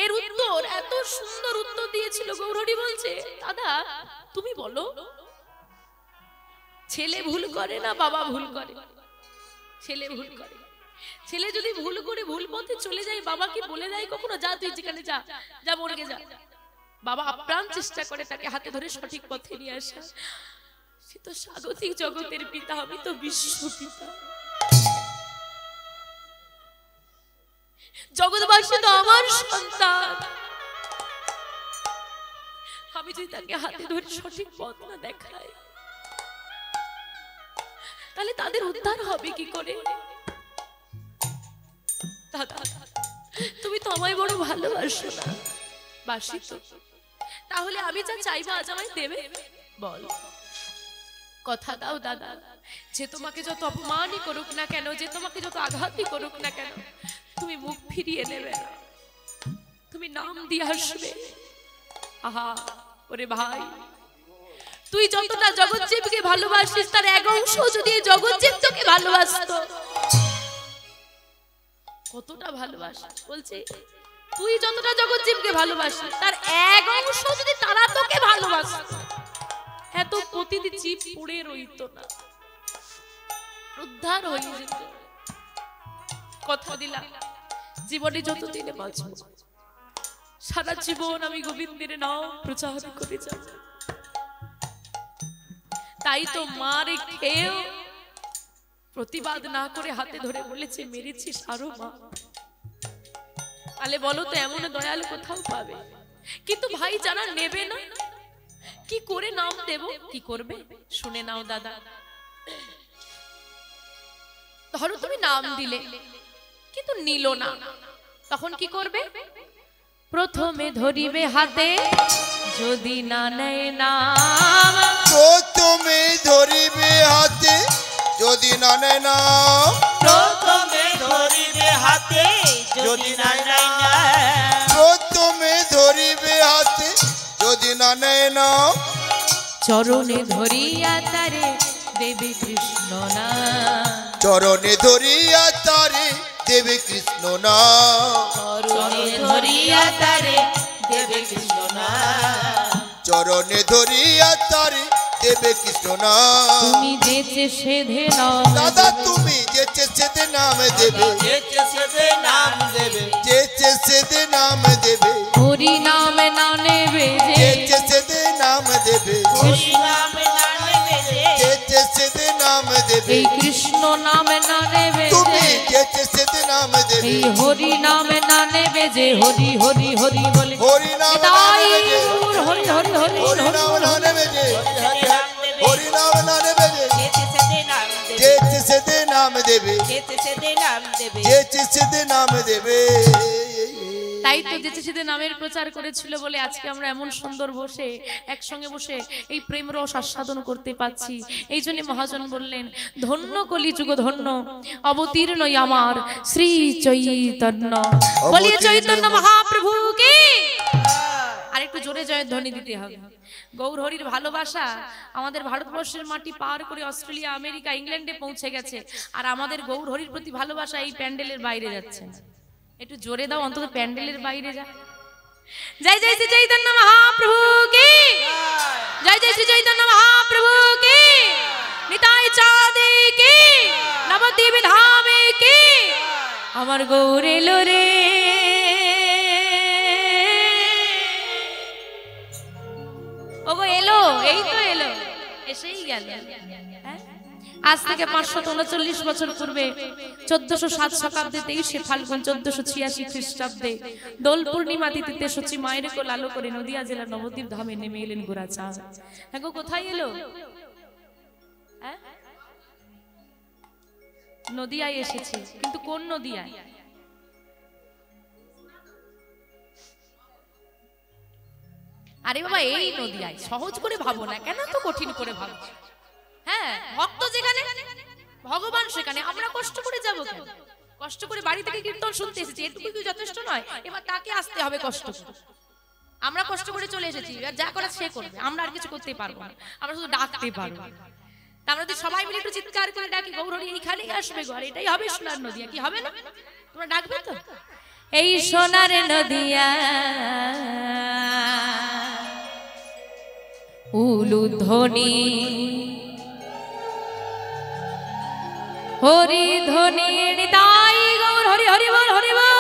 এর উত্তর এত সুন্দর উত্তর দিয়েছিল গৌরহরি, বলছে দাদা তুমি বলো, ছেলে ভুল করে না বাবা ভুল করে? ছেলে ভুল করে। ছেলে যদি ভুল করে ভুল পথে চলে যায়, বাবা কি বলে দেয় কখনো যা তুই যেখানে যা, যা মর্গে যা? বাবা আপ্রাণ চেষ্টা করে তাকে হাতে ধরে সঠিক পথে নিয়ে আসা। সে তো স্বাগতিক জগতের পিতা, আমি তো বিশ্ব পিতা। জগৎবাসী তো আমার সন্তান, আমি যদি তাকে হাতে ধরে সঠিক পথ না দেখাই, তাহলে তাদের উদ্ধার হবে কি করে? দাদা তুমি তো আমায় বড় ভালোবাসো না? বাসি তো। তাহলে আমি যা চাইবো আজ আমায় দেবে? বল, কথা দাও দাদা, যে তোমাকে যত অপমানই করুক না কেন, যে তোমাকে যত আঘাতই করুক না কেন, তুমি মুখ ফিরিয়ে নেবে না, তুমি নাম দিয়ে আসবে। আহা ওরে ভাই, তুই যতটা জগৎজীবকে ভালোবাসিস, তার এক অংশ যদি জগৎজীব তোকে ভালোবাসতো, কতটা ভালোবাসা। বলছে তুই যতটা জগৎজীবকে ভালোবাসিস, তার এক অংশ যদি তারা তোকে ভালোবাসতো, এত প্রতিটি জীব পড়ে রইত না, উদ্ধার হয়ে যেত। কথা দিলাম জীবনে যতদিনে বাঁচব, সারা জীবন আমি গোবিন্দের নাম প্রচার করে যাব। তাই তো মার খেয়েও প্রতিবাদ না করে হাতে ধরে বলেছে মেরেছিস আরো মা। আলে বলো তো এমন দয়াল কোথাও পাবে? কিন্তু ভাই যারা নেবে না, কি করে নাম দেব? কি করবে শুনে নাও দাদা। ধরো তুমি নাম দিলে কিন্তু নিল না, তখন কি করবে? প্রথমে ধরিবে হাতে, যদি না নেয় নাম। প্রথমে ধরিবে হাতে, যদি না নেয় নাম। প্রথমে ধরিবে হাতে, যদি না নেয় নাম। প্রথমে ধরিবে হাতে, যদি না নেয় নাম। চরণে ধরিয়া তারে দেবে কৃষ্ণ নাম। চরণে ধরিয়া তারে দেবে কৃষ্ণ নাম। চরণে ধরিয়া তারে দেবে কৃষ্ণ নাম। চরণে ধরিয়া তারে দেবে কৃষ্ণ নাম। তুমি যেচে সেধে নাম দাদা তুমি যেচে সেদে নাম দেবে, যেচে সেদে নাম দেবে। যেচে সেদে নাম দেবে। হরি নাম না নেবে যে, যেচে সেদে নাম দেবে। হরি নাম না নেবে যে, যেচে সেদে নাম দেবে। এই কৃষ্ণ নাম না নেবে তুমি যে, যেচে সেদে নাম দেবে। এই হরি নাম না নেবে যে, হরি হরি হরি বলে হরি নাম না তাই নেবে যে, হরি হরি হরি হরি নাম না নেবে যে, হরি নাম দেবে। হরি নাম না নেবে যে। যেচে সেদে নাম দেবে। যেচে সেদে নাম দেবে। যেচে সেদে নাম দেবে। যেচে সেদে নাম দেবে। তাই তো যেচে সেদে নামের প্রচার করেছিল বলে আজকে আমরা এমন সুন্দর বসে একসঙ্গে বসে এই প্রেম রস আস্বাদন করতে পাচ্ছি। এই জন্য মহাজন বললেন ধন্য কলিযুগ ধন্য অবতীর্ণ আমার শ্রী চৈতন্য। বলিয়ে চৈতন্য মহাপ্রভু কি। আর একটু জোরে জয়ধ্বনি দিতে হবে। গৌরহরির ভালোবাসা আমাদের ভারতবর্ষের মাটি পার করে অস্ট্রেলিয়া, আমেরিকা, ইংল্যান্ডে পৌঁছে গেছে, আর আমাদের গৌরহরির প্রতি ভালোবাসা এই প্যান্ডেলের বাইরে যাচ্ছে না। একটু জোরে দাও, অন্তত প্যান্ডেলের বাইরে যা। জয় জয় শ্রী চৈতন্য মহাপ্রভু কি। জয় জয় শ্রী চৈতন্য মহাপ্রভু কি। নিতাই চাঁদে কি, নবদ্বীপ ধামে কি, আমার গৌর এলো রে। ওগো এলো, এই তো এলো, এসেই গেল। আজ থেকে 539 বছর পূর্বে 1407 শতাব্দে 23 ফাল্গুন 1486 খ্রিস্টাব্দে দোল পূর্ণিমা তিথিতে সচি মায়ের কোল আলো করে নদিয়া জেলার নবদ্বীপ ধামে নেমে এলেন গোরাচাঁদ। দেখো কোথায় এলো? নদিয়ায় এসেছে, কিন্তু কোন নদিয়ায়? আরে বাবা এই নদিয়ায় সহজ করে ভাবো না, কেন তো কঠিন করে ভাবছো? হ্যাঁ, ভক্ত যেখানে ভগবান সেখানে, আমরা কষ্ট করে যাবো কেন? কষ্ট করে বাড়ি থেকে কীর্তন শুনতে এসেছি, এটুকু কি যথেষ্ট নয়? এবার তাকে আসতে হবে কষ্ট করে। আমরা কষ্ট করে চলে এসেছি, যা করার সে করবে, আমরা আর কিছু করতে পারবো না, আমরা শুধু ডাকতে পারবো। তা আমরা যদি সবাই মিলে একটু চিৎকার করে ডাকি গৌরহরি এইখানেই আসবে ঘর, এটাই হবে সোনার নদিয়া, কি হবে না? তোমরা ডাকবে তো? এই সোনার নদিয়া উলুধ্বনি হরি ধ্বনি নিতাই গৌর হরি হরি বল হরি বল,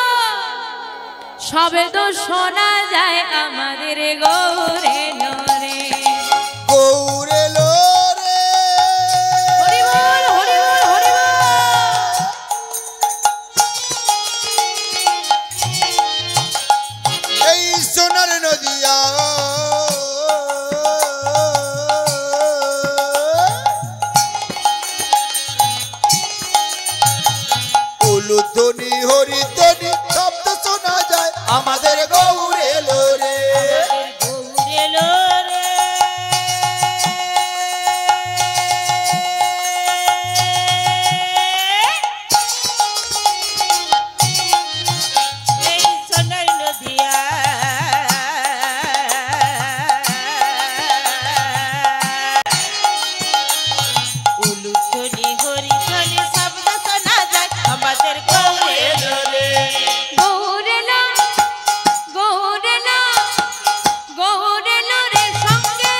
সবে তো শোনা যায় আমাদের গৌরে নরে, গৌরে লোরে হরি বল হরি বল হরি বল। এই সোনার নদিয়া উলুধ্বনি হরিধ্বনি শব্দ শোনা যায় আমাদের গৌরে লোরে, গৌরে লোরে এই সোনার নদিয়া উলুধ্বনি হরিধ্বনি শব্দ শোনা যায় আমাদের গৌরে লোরে। গৌরেলা গৌরেলা গৌরেলা রে সঙ্গে,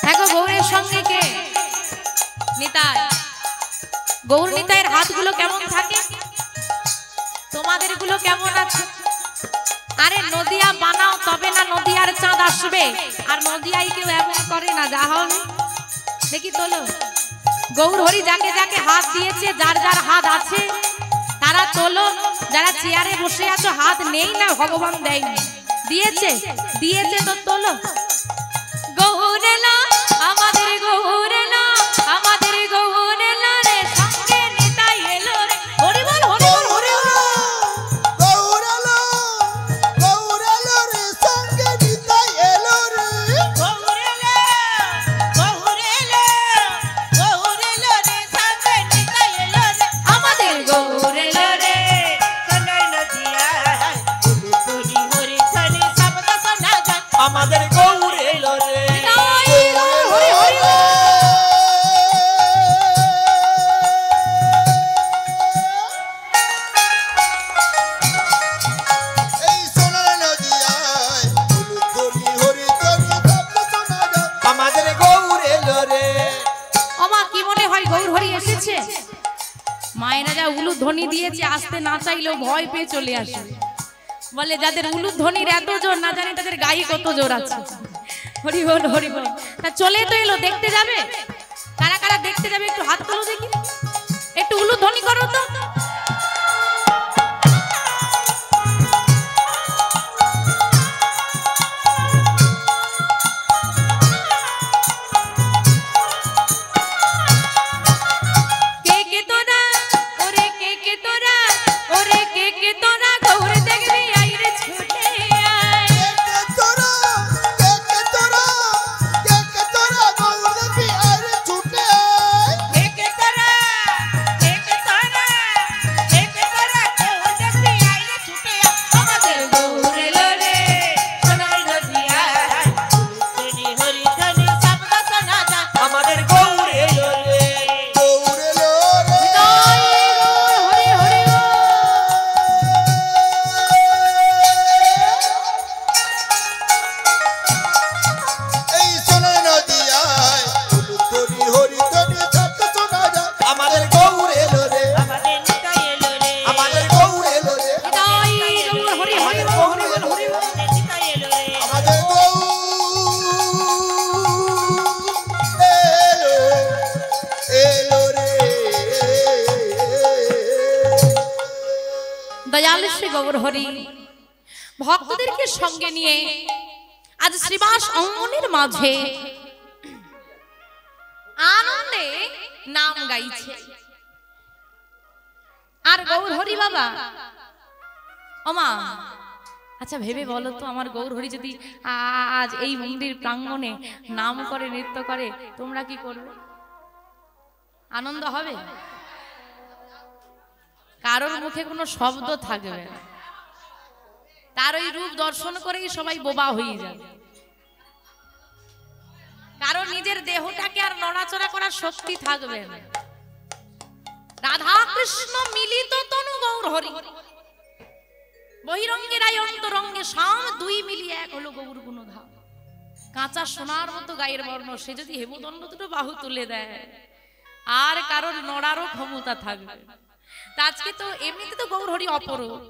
দেখো গৌরের সঙ্গে কে? নিতাই। গৌর নিতাইয়ের হাতগুলো কেমন থাকে? তোমাদের গুলো কেমন আছে? আরে নদিয়া বানাও তবে না নদিয়ার চাঁদ আসবে, আর নদিয়ায় কেউ এমন করে না, যা হবে দেখি তোলো। গৌর হরি যাকে যাকে হাত দিয়েছে, যার যার হাত আছে তারা তোলো। যারা চেয়ারে বসে আছো হাত নেই না, ভগবান দেয়নি, দিয়েছে দিয়েছে তো তোলো। গৌরেলা আমাদের গৌরেলা আমাদের গৌরেলা রে সঙ্গে নিতাই এলো রে, হরি বল হরি বল হরি বল। গৌরালো গৌরালো রে সঙ্গে নিতাই এলো রে, গৌরেলা গৌরেলা গৌরেলা রে সঙ্গে নিতাই এলো রে আমাদের গৌরেলা রে সোনার নদিয়া উলুধ্বনি হরিধ্বনি শব্দ শোনা যায় আমাদের গৌরে লোরে। নিতাই গৌর হরি হরি বল। এই সোনার নদিয়ায় উলুধ্বনি হরিধ্বনি শব্দ শোনা যায় আমাদের গৌরে লোরে। ওমা কি মনে হয় গৌর হরি এসেছে? মায়েরা যা উলুধ্বনি দিয়েছে, আসতে না চাইলেও ভয় পেয়ে চলে আসে, বলে যাদের উলুধ্বনির এত জোর না জানি তাদের গায়ে কত জোর আছে। হরি বল হরি বল। তা চলে তো এলো, দেখতে যাবে? কারা কারা দেখতে যাবে একটু হাত তোলো দেখি, একটু উলুধ্বনি করো তো। কে কে তোরা ওরে কে কে তোরা ওরে কে কে তোরা গৌর দেখবি আইরে ছুটে আয়। কে তোরা কে তোরা কে তোরা গৌর বি আর ছুটে আয়, কে তোরা কে তোরা কে তোরা গৌর দেখবি আইলে ছুটে আয় আমাদের গৌরে লোরে সোনার নদিয়া উলুধ্বনি হরিধ্বনি শব্দ শোনা যায় আমাদের গৌরে লোরে। গৌরে লোরে নিতাই গৌর হরি হরি বল। এই সোনার নদিয়ায় উলুধ্বনি হরিধ্বনি শব্দ শোনা যায় আমাদের গৌরে লোরে। আমাদের নিতাই এলো রে আমাদের গৌরে লোরে। নিতাই গৌর হরি হরি বল হরি বল হরি বল। আমাদের নিতাই এলো রে আমাদের এলো রে। দয়াল শ্রী গৌর হরি ভক্তদেরকে সঙ্গে নিয়ে আজ শ্রীবাস অঙ্গনের মাঝে আনন্দে নাম গাইছে। আর গৌর হরি বাবা ওমা আচ্ছা ভেবে বলো তো, আমার গৌর হরি যদি আজ এই মন্দির প্রাঙ্গণে নাম করে নৃত্য করে তোমরা কি করবে? আনন্দ হবে? কারোর মুখে কোনো শব্দ থাকবে না, তার ওই রূপ দর্শন করেই সবাই বোবা হয়ে যাবে। কারণ নিজের দেহটাকে আর নড়াচড়া করার শক্তি থাকবে না। রাধা কৃষ্ণ মিলিত তনু গৌর হরি, বহিরঙ্গে রায় অন্তরঙ্গে শাম, দুই মিলিয়ে এক হলো গৌর গুণধাম। কাঁচা সোনার মতো গায়ের বর্ণ, সে যদি হেমদণ্ড দুটো বাহু তুলে দেয় আর কারোর নড়ারও ক্ষমতা থাকবে। তা আজকে তো এমনিতে তো গৌর হরি অপরূপ,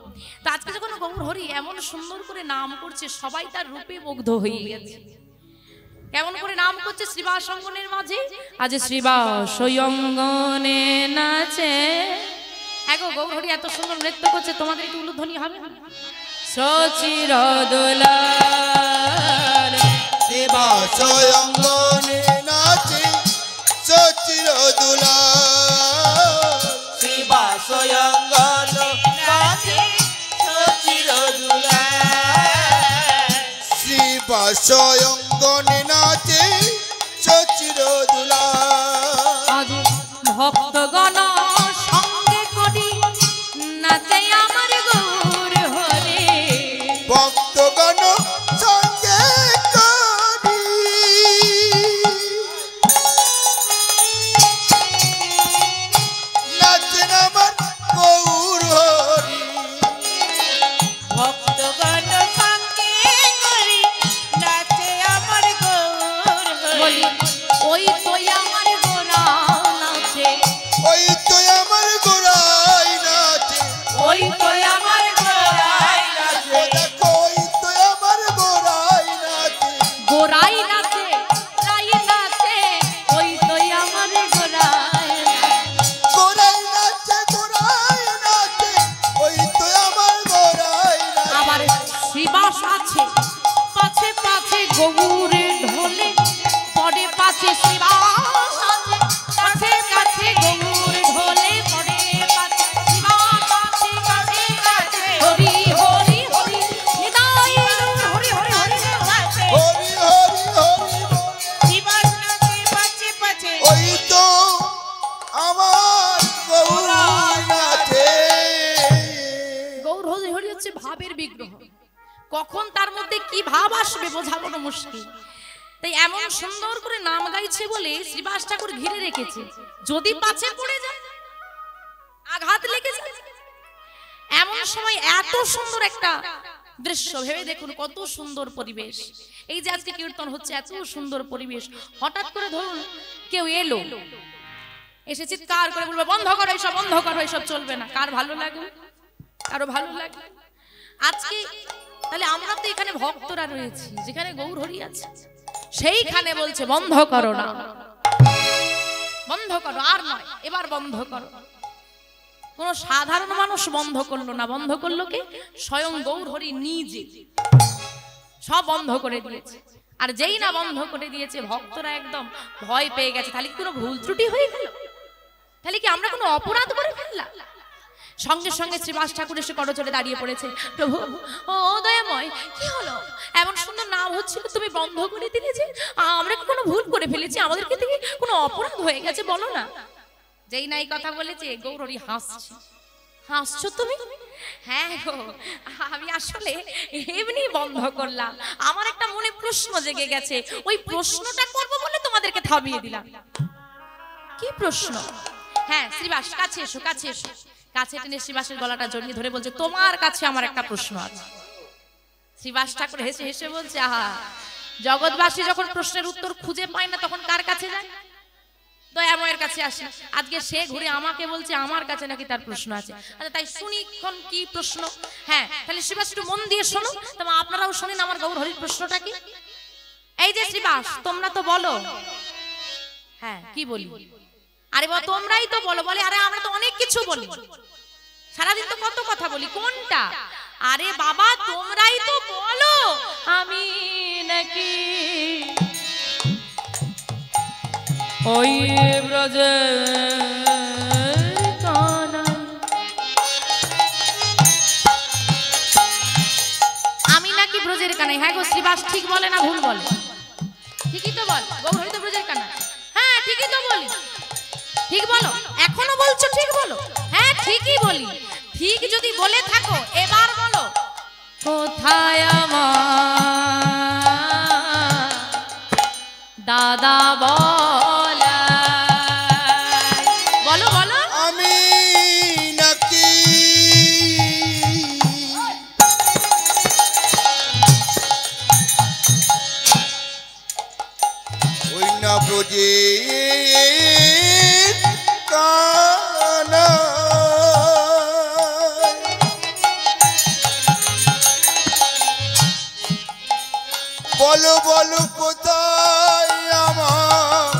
তা আজকে যখন গৌর হরি এমন সুন্দর করে নাম করছে সবাই তার রূপে মুগ্ধ হয়ে গেছে। কেমন করে নাম করছে শ্রীবাস অঙ্গনের মাঝে, আজ শ্রীবাস অঙ্গনে নাচে। এগো গৌর হরি এত সুন্দর নৃত্য করছে, তোমাদের একটু উলুধ্বনি হবে? সচির দোলার শ্রীবাস অঙ্গনে নাচে সচির দুলার, শ্রীবাস অঙ্গন নাচে সচির দুলার, শ্রীবাস অঙ্গনে নাচে সচির দুলার। আজ ভক্তগণ সঙ্গে করি নাচে আমার গৌর হরি, ভক্তগণ সঙ্গে করি নাচেন আমার গৌর হরি। ভক্তগণ সঙ্গে করি নাচে আমার গৌর বলি হরি। ওই তোই আমার গোরা নাচে, ওই তো আমার গোড়াই নাচে, ওই তো আমার গোড়ায় নাচে। ও দেখো ওই তো আমার গোড়াই নাচে, গোরাই নাচে রাই নাচে, ওই তোই আমার গোরাই গোড়াই নাচে, গোড়াই নাচে, ওই তো আমার গোড়াই নাচে। আবার শ্রীবাস আছে পাছে পাছে গৌরে ঢোলে, পরে পাছে শ্রীবাস আছে কাছে কাছে গৌর ঢোলে, পরে পাছে শ্রীবাস আছে কাছে কাছে হরি হরি হরি নিতাই হরি হরি হরি নাচে। হরি হরি হরি জীবন নাচে পাছে পাছে। ওই তো আমার গৌর নাচে। গৌর হরি হরি হচ্ছে ভাবের বিগ্রহ, কখন তার মধ্যে কি ভাব আসবে বোঝা কোনো মুশকিল। তাই এমন সুন্দর করে নাম গাইছে বলে শ্রীবাস ঠাকুর ঘিরে রেখেছে, যদি পাছে পড়ে যায় আঘাত লেগে যায়। এমন সময় এত সুন্দর একটা দৃশ্য ভেবে দেখুন, কত সুন্দর পরিবেশ। এই যে আজকে কীর্তন হচ্ছে, এত সুন্দর পরিবেশ, হঠাৎ করে ধরুন কেউ এলো, এসে চিৎকার করে বলবে বন্ধ করো এসব, বন্ধ করো এসব, চলবে না। কার ভালো লাগবে? কারো ভালো লাগবে? আজকে তাহলে আমরা তো এখানে ভক্তরা রয়েছি, যেখানে গৌর হরি আছে সেইখানে বলছে বন্ধ করো না, বন্ধ করো, আর নয় এবার বন্ধ করো। কোন সাধারণ মানুষ বন্ধ করলো না, বন্ধ করলো কে? স্বয়ং গৌর হরি নিজে সব বন্ধ করে দিয়েছে। আর যেই না বন্ধ করে দিয়েছে ভক্তরা একদম ভয় পেয়ে গেছে, তাহলে কি কোনো ভুল ত্রুটি হয়ে গেল? তাহলে কি আমরা কোনো অপরাধ করে ফেললাম? সঙ্গে সঙ্গে শ্রীবাস ঠাকুর এসে করজোড়ে দাঁড়িয়ে পড়েছে, প্রভু ও দয়াময় কি হলো? এমন সুন্দর নাম হচ্ছিল, তুমি বন্ধ করে দিলে যে, আমরা কি কোনো ভুল করে ফেলেছি? আমাদেরকে থেকে কোনো অপরাধ হয়ে গেছে বলো না। যেই নাই কথা বলেছে গৌর হরি হাসছে। হাসছো তুমি? হ্যাঁ গো, আমি আসলে এমনি বন্ধ করলাম, আমার একটা মনে প্রশ্ন জেগে গেছে, ওই প্রশ্নটা করবো বলে তোমাদেরকে থামিয়ে দিলাম। কি প্রশ্ন? হ্যাঁ শ্রীবাস কাছে এসো, কাছে এসো। কাছে টেনে শ্রীবাসের গলাটা জড়িয়ে ধরে বলছে, তোমার কাছে আমার একটা প্রশ্ন আছে। শ্রীবাস ঠাকুর হেসে হেসে বলছে, আহা, জগৎবাসী যখন প্রশ্নের উত্তর খুঁজে পায় না তখন কার কাছে যায়? দয়াময়ের কাছে আসে। আজকে সে ঘুরে আমাকে বলছে আমার কাছে নাকি তার প্রশ্ন আছে। আচ্ছা তাই শুনি কোন কি প্রশ্ন? হ্যাঁ তাহলে শ্রীবাস একটু মন দিয়ে শোনো, তবে আপনারাও শুনেন আমার গৌর হরির প্রশ্নটা কি। এই যে শ্রীবাস, তোমরা তো বলো। হ্যাঁ কি বলি? আরে বাবা তোমরাই তো বলো। বলে আরে আমরা তো অনেক কিছু বলি, সারাদিন তো কত কথা বলি, কোনটা? আরে বাবা তোমরাই তো বলো, আমি নাকি ওই ব্রজে কানাই ব্রজের কানাই। হ্যাঁ গো শ্রীবাস ঠিক বলে না ভুল বলে? ঠিকই তো বল, গৌরহরি তো ব্রজের কানাই। হ্যাঁ ঠিকই তো বলি, ঠিক বলো। এখনো বলছো ঠিক বলো? হ্যাঁ ঠিকই বলি। ঠিক যদি বলে থাকো এবার বলো, কোথায় আমার দাদা বলা? বলো বলো। আমি নাকি ওই না বোঝে কানা বলো বলো কোথায় আমার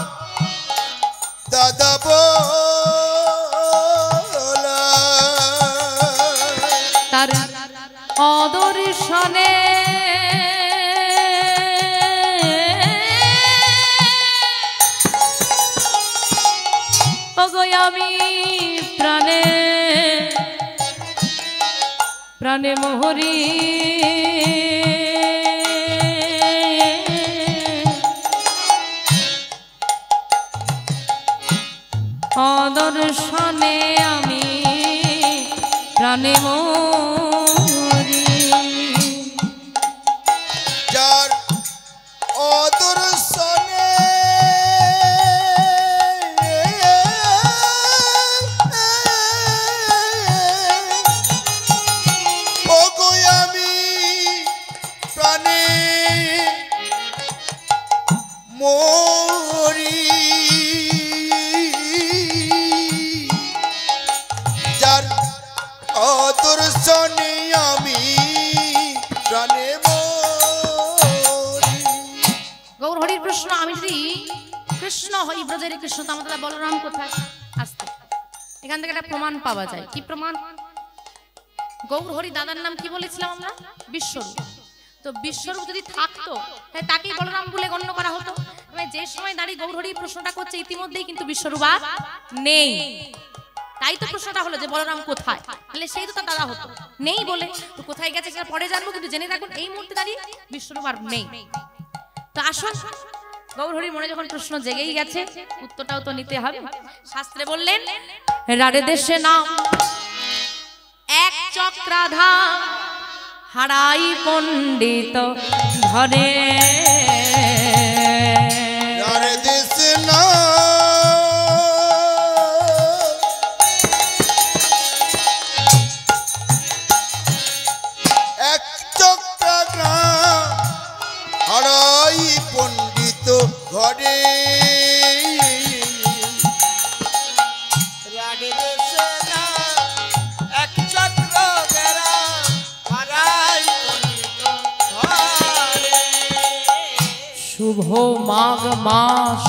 দাদা বলা? তার অদর্শনে ওগো আমি প্রাণে প্রাণে মোহরি। অদর্শনে আমি প্রাণে মরি। যার অদর্শনে ওগো আমি প্রাণে মরি। যার অদর্শনে আমি প্রাণে মরি। গৌরহরির প্রশ্ন, আমি যদি কৃষ্ণ হই ব্রজের কৃষ্ণ, তো আমাদের বলরাম কোথায়? আসতে এখান থেকে একটা প্রমাণ পাওয়া যায়। কি প্রমাণ? গৌরহরি দাদার নাম কি বলেছিলাম আমরা? বিশ্বরূপ। তো বিশ্বরূপ যদি থাকতো তাহলে তাকেই বলরাম বলে গণ্য করা হতো। মানে যে সময় দাঁড়িয়ে গৌরহরি প্রশ্নটা করছে ইতিমধ্যেই কিন্তু বিশ্বরূপ আর নেই। তাই তো প্রশ্নটা হলো যে বলরাম কোথায়, তাহলে সেই তো তার দাদা হতো। নেই বলে তো কোথায় গেছে সেটা পরে জানবো, কিন্তু জেনে রাখুন এই মুহূর্তে দাঁড়িয়ে বিশ্বরূপ আর নেই। তো আসুন, গৌরহরির মনে যখন প্রশ্ন জেগেই গেছে, উত্তরটাও তো নিতে হবে। শাস্ত্রে বললেন রাড়ে দেশে নাম এক চক্রাধাম, হারাই পণ্ডিত ঘরে। যার দেশ না এক চক্রাগ্রাম, হারাই পণ্ডিত ঘরে। রাগে দেশে না এক চক্র গেরা হারাই পণ্ডিত ঘরে। শুভ মাঘ মাস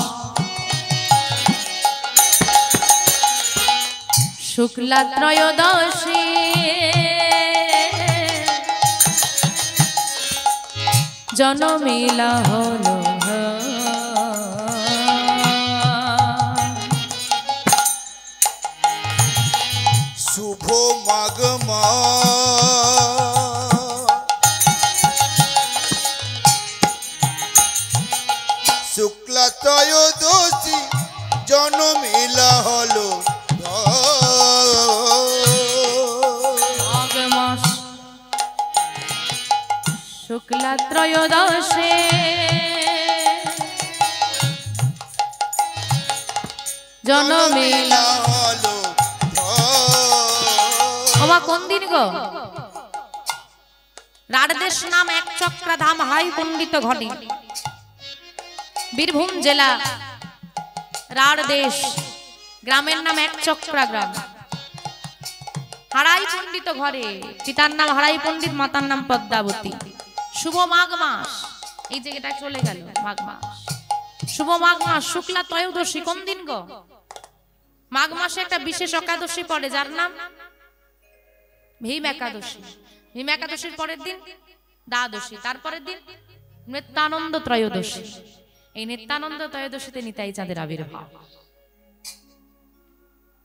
শুক্লা ত্রয়োদশী, জনমেলা হলো শুভ মাঘ শুক্লা ত্রয়োদশী, জনমেলা হলো মাঘ মাস শুক্লা ত্রয়োদশী, জনমেলা হলো। ওমা কোন দিন গো? রাড়দেশ নাম এক চক্রাধাম, হাই পণ্ডিত ঘটে। বীরভূম জেলা রাড়দেশ, গ্রামের নাম এক চক্রা গ্রাম। হারাই পণ্ডিত ঘরে, পিতার নাম হারাই পণ্ডিত, মাতার নাম পদ্মাবতী। শুভ মাঘ মাস, এই জায়গাটা চলে গেল মাঘ মাস। শুভ মাঘ মাস শুক্লা ত্রয়োদশী, কোন দিন গো? মাঘ মাসে একটা বিশেষ একাদশী পড়ে, যার নাম ভীম একাদশী। ভীম একাদশীর পরের দিন দ্বাদশী, তারপরের দিন নিত্যানন্দ ত্রয়োদশী। এই নিত্যানন্দ ত্রয়োদশীতে নিতাই চাঁদের আবির্ভাব।